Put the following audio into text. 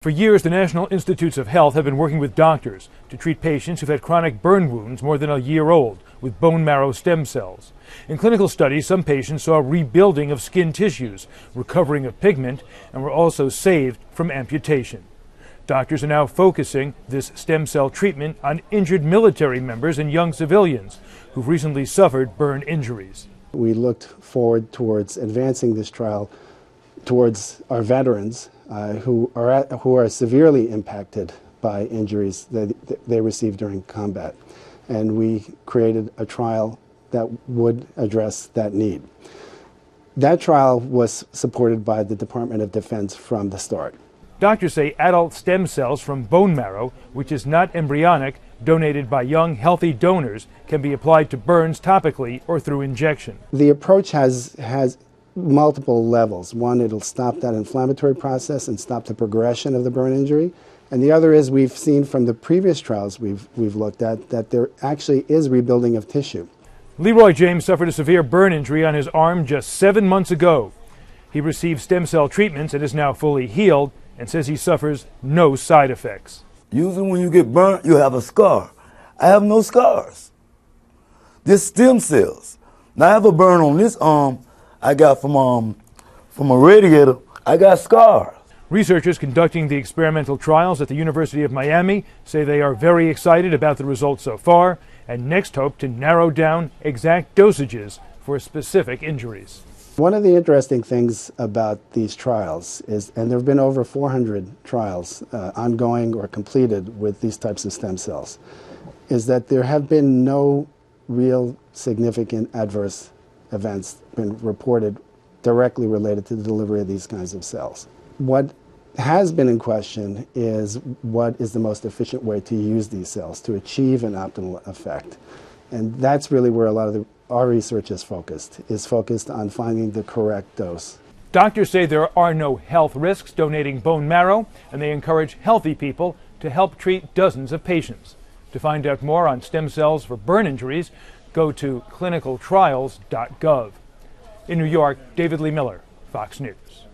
For years, the National Institutes of Health have been working with doctors to treat patients who've had chronic burn wounds more than a year old with bone marrow stem cells. In clinical studies, some patients saw rebuilding of skin tissues, recovering of pigment, and were also saved from amputation. Doctors are now focusing this stem cell treatment on injured military members and young civilians who've recently suffered burn injuries. We looked forward towards advancing this trial towards our veterans who are severely impacted by injuries that they received during combat. And we created a trial that would address that need. That trial was supported by the Department of Defense from the start. Doctors say adult stem cells from bone marrow, which is not embryonic, donated by young, healthy donors, can be applied to burns topically or through injection. The approach has multiple levels. One, it'll stop that inflammatory process and stop the progression of the burn injury. And the other is we've seen from the previous trials we've looked at that there actually is rebuilding of tissue. Leroy James suffered a severe burn injury on his arm just 7 months ago. He received stem cell treatments and is now fully healed and says he suffers no side effects. Usually when you get burnt, you have a scar. I have no scars. This stem cells. Now I have a burn on this arm I got from a radiator. I got scars. Researchers conducting the experimental trials at the University of Miami say they are very excited about the results so far and next hope to narrow down exact dosages for specific injuries. One of the interesting things about these trials is, and there have been over 400 trials ongoing or completed with these types of stem cells, is that there have been no real significant adverse events been reported directly related to the delivery of these kinds of cells. What has been in question is what is the most efficient way to use these cells to achieve an optimal effect. And that's really where a lot of our research is focused on finding the correct dose. Doctors say there are no health risks donating bone marrow, and they encourage healthy people to help treat dozens of patients. To find out more on stem cells for burn injuries, go to clinicaltrials.gov. In New York, David Lee Miller, Fox News.